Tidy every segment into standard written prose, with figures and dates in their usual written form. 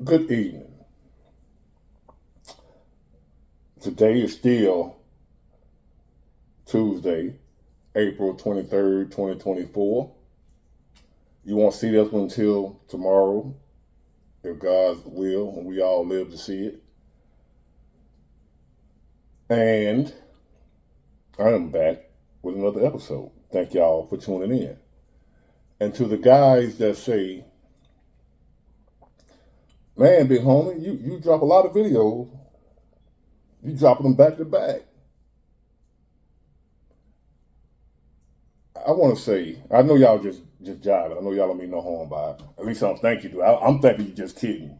Good evening. Today is still Tuesday, April 23rd, 2024. You won't see this one until tomorrow, if God's will, and we all live to see it. And I am back with another episode. Thank y'all for tuning in. And to the guys that say, man, big homie, you drop a lot of videos. You dropping them back to back. I want to say, I know y'all just jiving. I know y'all don't mean no harm by it. At least I don't think you do. I'm thinking you're just kidding.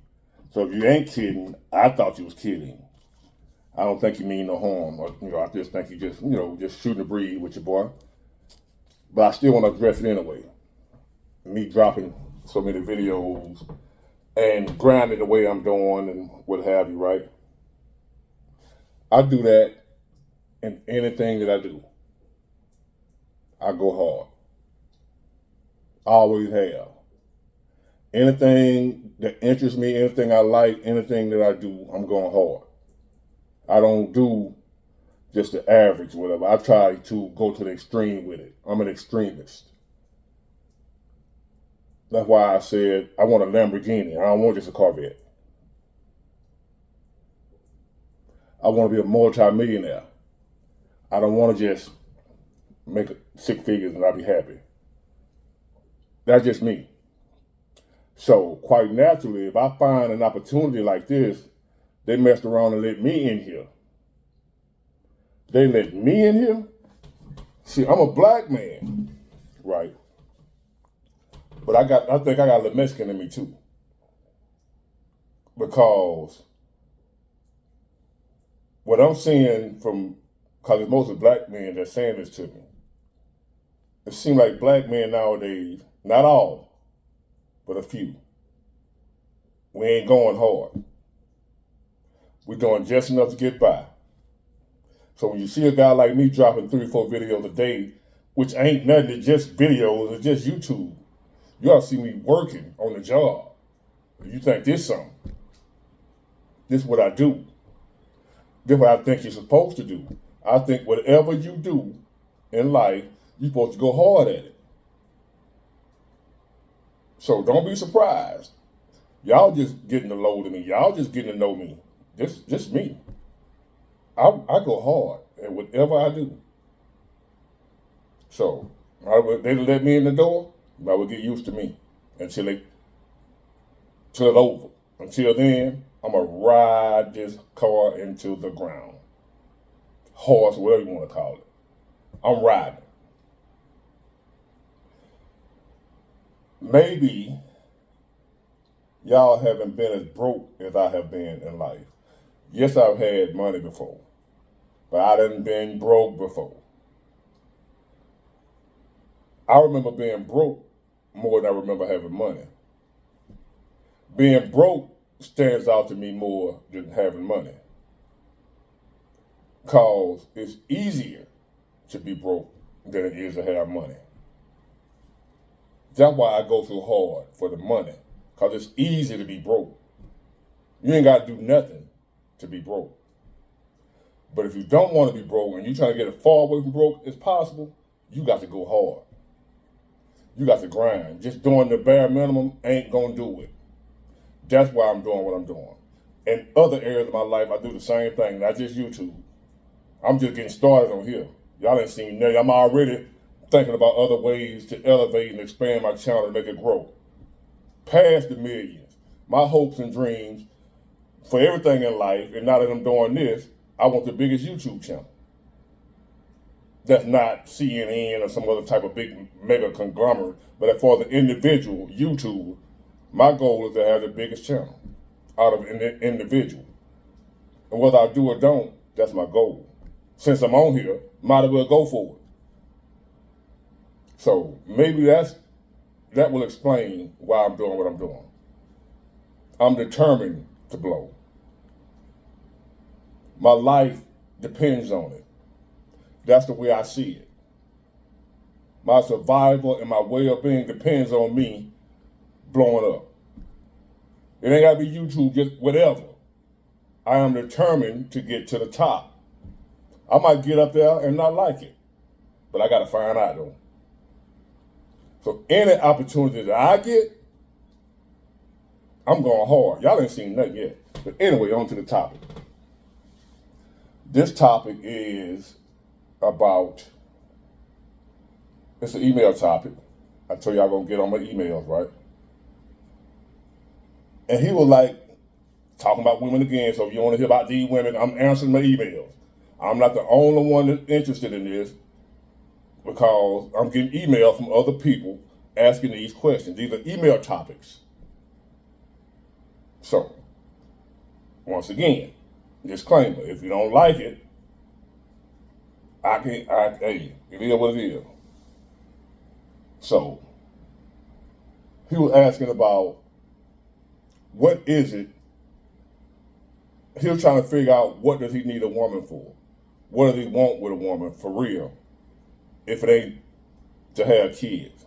So if you ain't kidding, I thought you was kidding. I don't think you mean no harm. Or, I just think you just shooting the breeze with your boy. But I still want to address it anyway. Me dropping so many videos and grinding the way I'm doing and what have you, right? I do that in anything that I do. I go hard. I always have. Anything that interests me, anything I like, anything that I do, I'm going hard. I don't do just the average, whatever. I try to go to the extreme with it. I'm an extremist. That's why I said I want a Lamborghini. I don't want just a Corvette. I want to be a multi-millionaire. I don't want to just make six figures and I'll be happy. That's just me. So quite naturally, if I find an opportunity like this, they messed around and let me in here. They let me in here? See, I'm a black man, right? But I think I got a little Mexican in me too. Because what I'm seeing because it's mostly black men that's saying this to me, it seems like black men nowadays, not all, but a few, we ain't going hard. We're doing just enough to get by. So when you see a guy like me dropping 3 or 4 videos a day, which ain't nothing, it's just videos, it's just YouTube, you ought to see me working on the job. You think this something. This is what I do. This is what I think you're supposed to do. I think whatever you do in life, you're supposed to go hard at it. So don't be surprised. Y'all just getting to load of me. Y'all just getting to know me. Just me. I go hard at whatever I do. So they let me in the door, I would get used to me until it's over. Until then, I'm gonna ride this car into the ground. Horse, whatever you want to call it. I'm riding. Maybe y'all haven't been as broke as I have been in life. Yes, I've had money before, but I done been broke before. I remember being broke more than I remember having money. Being broke stands out to me more than having money. Cause it's easier to be broke than it is to have money. That's why I go so hard for the money. Cause it's easy to be broke. You ain't gotta do nothing to be broke. But if you don't want to be broke and you're trying to get as far away from broke as possible, you got to go hard. You got to grind. Just doing the bare minimum ain't gonna do it. That's why I'm doing what I'm doing. In other areas of my life, I do the same thing, not just YouTube. I'm just getting started on here. Y'all ain't seen nothing. I'm already thinking about other ways to elevate and expand my channel and make it grow. Past the millions. My hopes and dreams for everything in life, and now that I'm doing this, I want the biggest YouTube channel. That's not CNN or some other type of big mega conglomerate, but for the individual YouTube, my goal is to have the biggest channel out of an individual. And whether I do or don't, that's my goal. Since I'm on here, might as well go for it. So maybe that will explain why I'm doing what I'm doing. I'm determined to blow. My life depends on it. That's the way I see it. My survival and my way of being depends on me blowing up. It ain't gotta be YouTube, just whatever. I am determined to get to the top. I might get up there and not like it, but I gotta find out though. So any opportunity that I get, I'm going hard. Y'all ain't seen nothing yet. But anyway, on to the topic. This topic is about, it's an email topic. I told y'all gonna get on my emails, right? And he was like, talking about women again, so if you want to hear about these women, I'm answering my emails. I'm not the only one that's interested in this because I'm getting emails from other people asking these questions. These are email topics. So, once again, disclaimer, if you don't like it, hey, it is what it is. So, he was asking about what is it. He was trying to figure out what does he need a woman for? What does he want with a woman for real? If it ain't to have kids.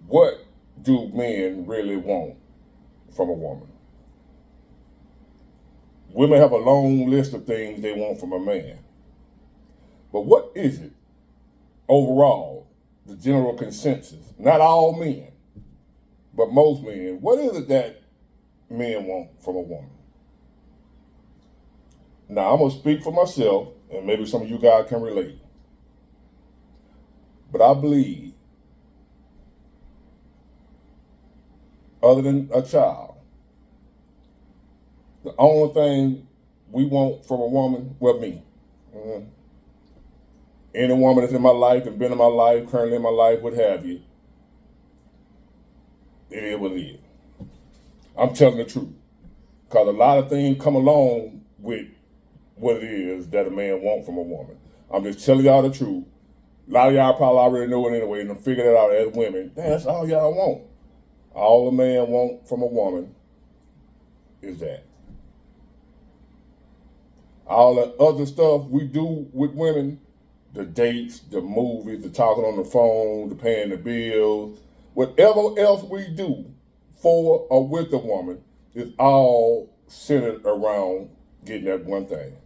What do men really want from a woman? Women have a long list of things they want from a man. But what is it overall, the general consensus? Not all men, but most men. What is it that men want from a woman? Now, I'm going to speak for myself, and maybe some of you guys can relate. But I believe, other than a child, the only thing we want from a woman, well, me. Any woman that's in my life and been in my life, currently in my life, what have you, it is what it is. I'm telling the truth. Because a lot of things come along with what it is that a man wants from a woman. I'm just telling y'all the truth. A lot of y'all probably already know it anyway, and I'm figuring it out as women. Man, that's all y'all want. All a man wants from a woman is that. All the other stuff we do with women, the dates, the movies, the talking on the phone, the paying the bills, whatever else we do for or with a woman is all centered around getting that one thing.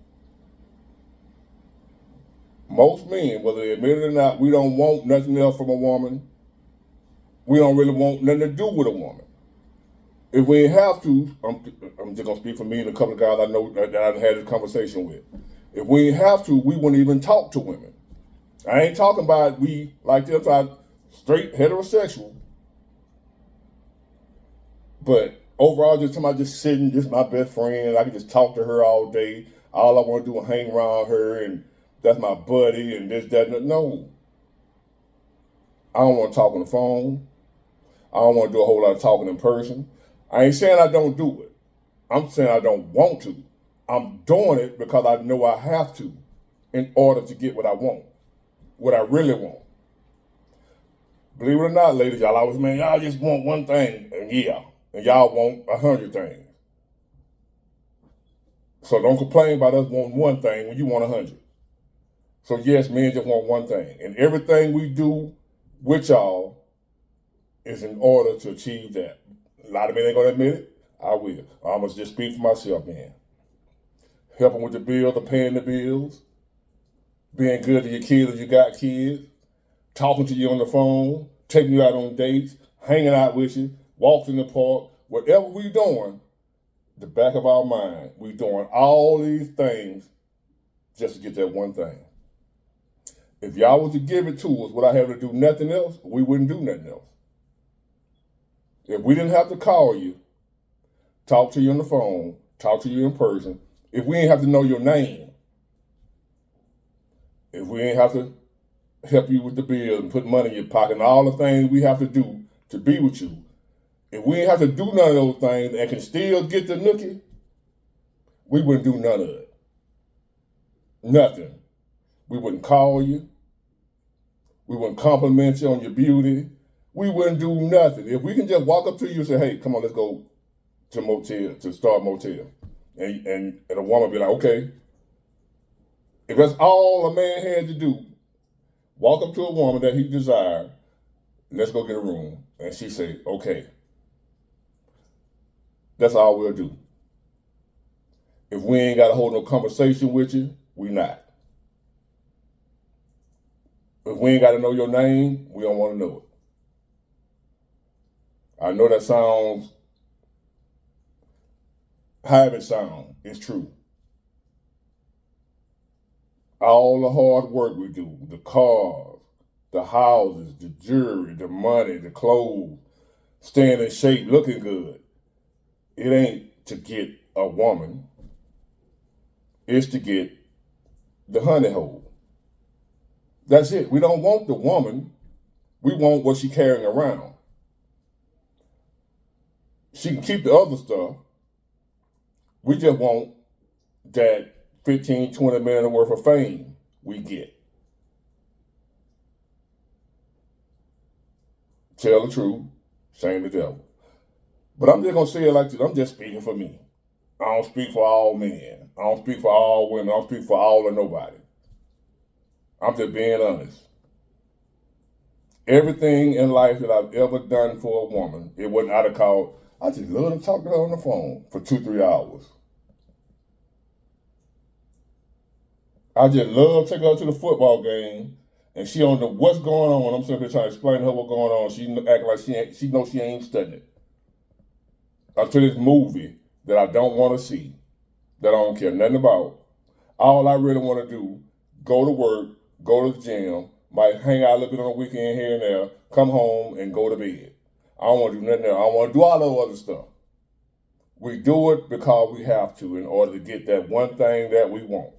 Most men, whether they admit it or not, we don't want nothing else from a woman. We don't really want nothing to do with a woman. If we have to, I'm just gonna speak for me and a couple of guys I know that I've had this conversation with. If we have to, we wouldn't even talk to women. I ain't talking about we like this, straight heterosexual. But overall, just somebody just sitting, just my best friend. I can just talk to her all day. All I want to do is hang around her, and that's my buddy, and this, that, and no. I don't want to talk on the phone. I don't want to do a whole lot of talking in person. I ain't saying I don't do it. I'm saying I don't want to. I'm doing it because I know I have to in order to get what I want, what I really want. Believe it or not, ladies, y'all always, man, y'all just want one thing, and yeah, and y'all want 100 things. So don't complain about us wanting one thing when you want 100. So yes, men just want one thing, and everything we do with y'all is in order to achieve that. A lot of men ain't gonna admit it. I will. I must just speak for myself, man. Helping with the bills, the paying the bills, being good to your kids if you got kids, talking to you on the phone, taking you out on dates, hanging out with you, walks in the park, whatever we doing, the back of our mind, we doing all these things just to get that one thing. If y'all was to give it to us without having to do nothing else, we wouldn't do nothing else. If we didn't have to call you, talk to you on the phone, talk to you in person, if we didn't have to know your name, if we didn't have to help you with the bill and put money in your pocket and all the things we have to do to be with you, if we didn't have to do none of those things and can still get the nookie, we wouldn't do none of it. Nothing. We wouldn't call you. We wouldn't compliment you on your beauty. We wouldn't do nothing. If we can just walk up to you and say, hey, come on, let's go to motel, to Star Motel. And a woman be like, okay. If that's all a man had to do, walk up to a woman that he desired, let's go get a room. And she say, okay. That's all we'll do. If we ain't got to hold no conversation with you, we not. If we ain't got to know your name, we don't want to know it. I know that sounds, however it sounds, it's true. All the hard work we do, the cars, the houses, the jewelry, the money, the clothes, staying in shape, looking good, it ain't to get a woman. It's to get the honey hole. That's it. We don't want the woman. We want what she's carrying around. She can keep the other stuff. We just want that 15, 20 minutes worth of fame we get. Tell the truth, shame the devil. But I'm just going to say it like this. I'm just speaking for me. I don't speak for all men. I don't speak for all women. I don't speak for all or nobody. I'm just being honest. Everything in life that I've ever done for a woman, it wasn't out of call. I just love to talk to her on the phone for 2-3 hours. I just love taking her to the football game, and she don't know what's going on. I'm sitting here trying to explain to her what's going on. She acting like she knows she ain't studying it. Until this movie that I don't want to see, that I don't care nothing about. All I really want to do, go to work, go to the gym, might hang out a little bit on the weekend here and there, come home and go to bed. I don't want to do nothing else. I don't want to do all that other stuff. We do it because we have to in order to get that one thing that we want.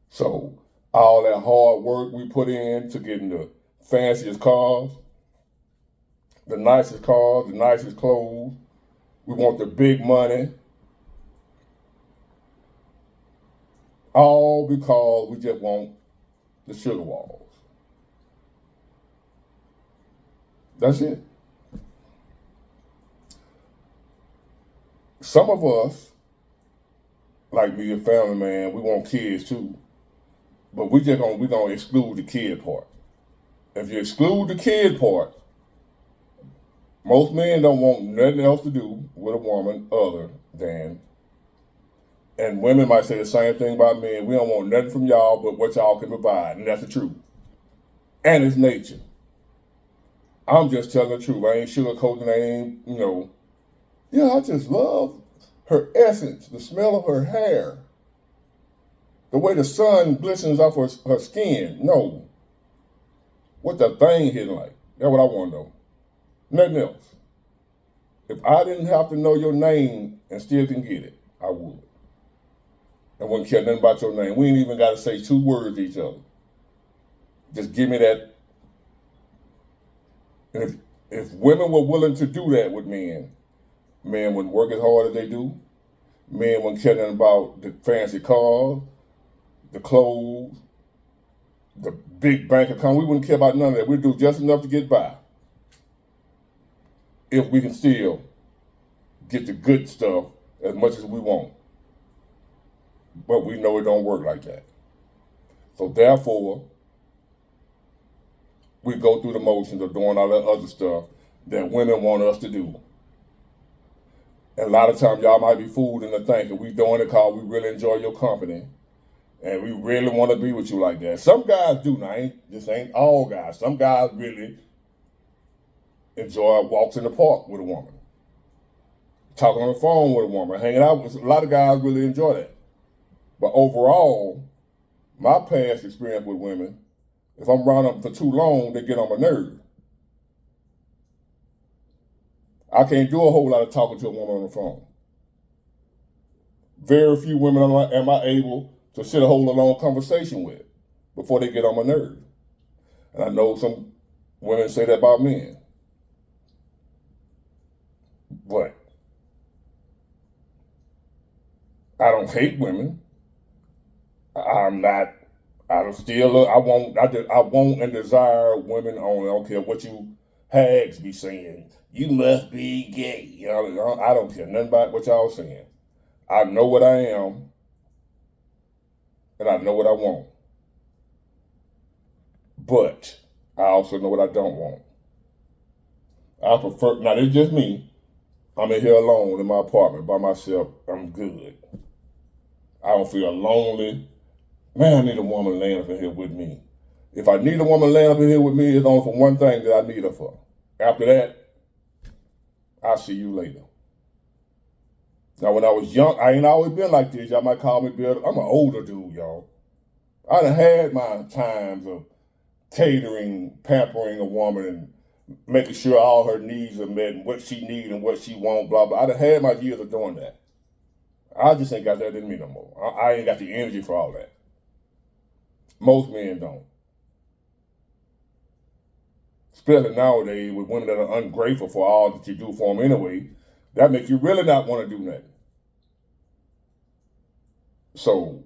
So all that hard work we put in to getting the fanciest cars, the nicest clothes, we want the big money, all because we just want the sugar walls. That's it. Some of us, like me, a family man, we want kids too. But we're gonna exclude the kid part. If you exclude the kid part, most men don't want nothing else to do with a woman other than, and women might say the same thing about men, we don't want nothing from y'all but what y'all can provide, and that's the truth. And it's nature. I'm just telling the truth. I ain't sugarcoating, I ain't, yeah, I just love her essence, the smell of her hair, the way the sun glistens off her skin. No. What the thing hitting like? That's what I want to know. Nothing else. If I didn't have to know your name and still can get it, I would. I wouldn't care nothing about your name. We ain't even got to say 2 words to each other. Just give me that. And if women were willing to do that with men wouldn't work as hard as they do. Men wouldn't care nothing about the fancy cars, the clothes, the big bank account. We wouldn't care about none of that. We'd do just enough to get by. If we can still get the good stuff as much as we want. But we know it don't work like that. So therefore, we go through the motions of doing all that other stuff that women want us to do. And a lot of times y'all might be fooled into thinking we doing it because we really enjoy your company and we really want to be with you like that. Some guys do. Now, this ain't all guys. Some guys really enjoy walks in the park with a woman, talking on the phone with a woman, hanging out with. A lot of guys really enjoy that. But overall, my past experience with women, if I'm around them for too long, they get on my nerves. I can't do a whole lot of talking to a woman on the phone. Very few women am I able to sit a whole long conversation with before they get on my nerves. And I know some women say that about men. But I don't hate women. I'm not. I want and desire women only. I don't care what you hags be saying. You must be gay. I don't care nothing about what y'all saying. I know what I am, and I know what I want. But I also know what I don't want. I prefer, now it's just me. I'm in here alone in my apartment by myself. I'm good. I don't feel lonely. Man, I need a woman laying up in here with me. If I need a woman laying up in here with me, it's only for one thing that I need her for. After that, I'll see you later. Now, when I was young, I ain't always been like this. Y'all might call me Bill. I'm an older dude, y'all. I done had my times of catering, pampering a woman, and making sure all her needs are met and what she needs and what she wants, blah, blah. I done had my years of doing that. I just ain't got that in me no more. I ain't got the energy for all that. Most men don't. Especially nowadays with women that are ungrateful for all that you do for them anyway. That makes you really not want to do nothing. So,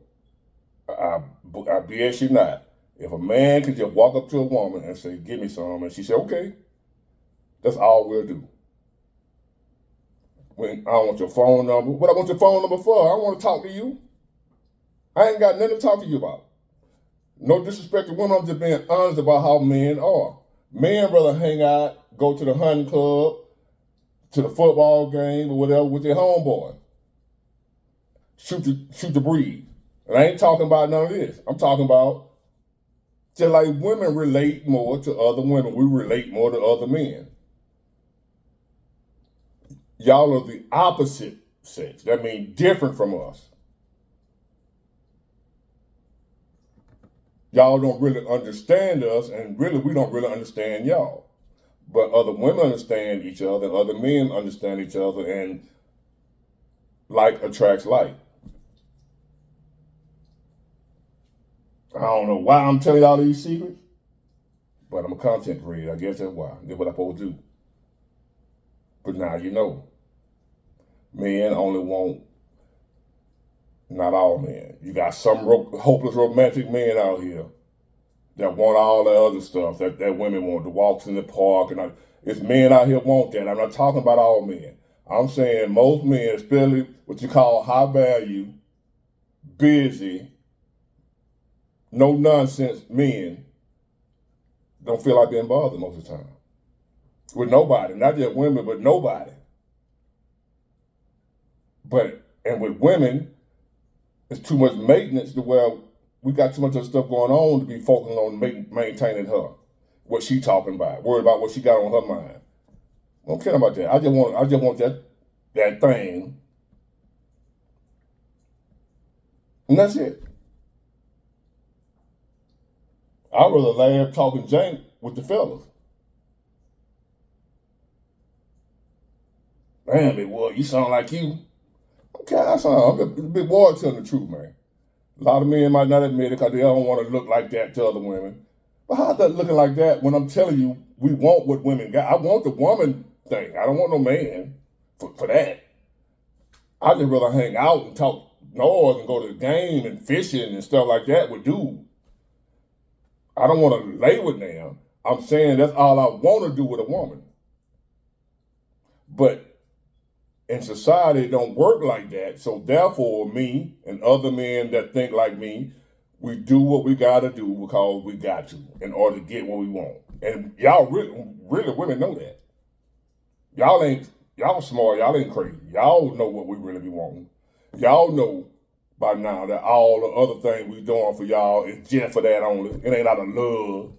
I BS you not. If a man could just walk up to a woman and say, give me some, and she said, okay, that's all we'll do. When I don't want your phone number. What I want your phone number for? I don't want to talk to you. I ain't got nothing to talk to you about. No disrespect to women, I'm just being honest about how men are. Men rather hang out, go to the hunting club, to the football game or whatever with their homeboy. Shoot the breeze. And I ain't talking about none of this. I'm talking about just like women relate more to other women, we relate more to other men. Y'all are the opposite sex. That means different from us. Y'all don't really understand us, and really we don't really understand y'all. But other women understand each other, and other men understand each other, and like attracts like. I don't know why I'm telling y'all these secrets, but I'm a content creator. I guess that's why. That's what I'm supposed to do. But now you know. Men only want, not all men. You got some hopeless romantic men out here that want all the other stuff that women want, the walks in the park. And it's men out here want that. I'm not talking about all men. I'm saying most men, especially what you call high value, busy, no nonsense men, don't feel like being bothered most of the time. With nobody, not just women, but nobody. And with women, it's too much maintenance to where we got too much of stuff going on to be focusing on maintaining her. What she talking about, worried about what she got on her mind. I don't care about that. I just want that thing. And that's it. I'd rather laugh talking jank with the fellas. Man, big boy, you sound like you. Okay, I'm a big boy telling the truth, man. A lot of men might not admit it because they don't want to look like that to other women. But how's that looking like that when I'm telling you we want what women got? I want the woman thing. I don't want no man for that. I just rather hang out and talk noise and go to the game and fishing and stuff like that with dudes. I don't want to lay with them. I'm saying that's all I want to do with a woman. But in society, it don't work like that. So therefore, me and other men that think like me, we do what we got to do because we got to in order to get what we want. And y'all really women know that. Y'all smart. Y'all ain't crazy. Y'all know what we really be wanting. Y'all know by now that all the other things we doing for y'all is just for that only. It ain't out of love.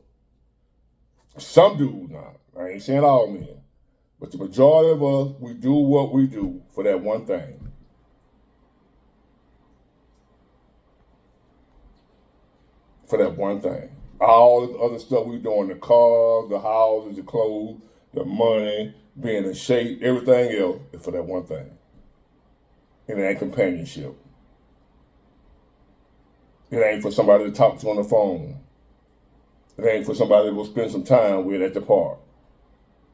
Some dudes not. I ain't saying all men. But the majority of us, we do what we do for that one thing. For that one thing. All the other stuff we doing, the cars, the houses, the clothes, the money, being in shape, everything else is for that one thing. And it ain't companionship. It ain't for somebody to talk to on the phone. It ain't for somebody to go spend some time with at the park.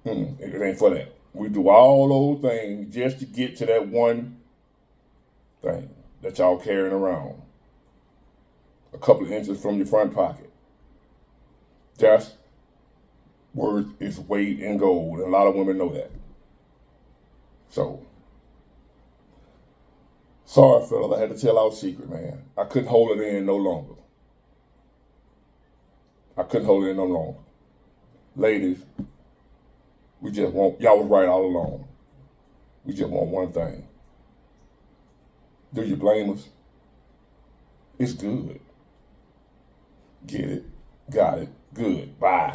It ain't for that. We do all those things just to get to that one thing that y'all carrying around. A couple of inches from your front pocket. That's worth its weight in gold. And a lot of women know that. So, sorry, fellas, I had to tell our secret, man. I couldn't hold it in no longer. I couldn't hold it in no longer. Ladies, We just want, y'all was right all along. We just want one thing. Do you blame us? It's good. Get it. Got it. Good. Bye.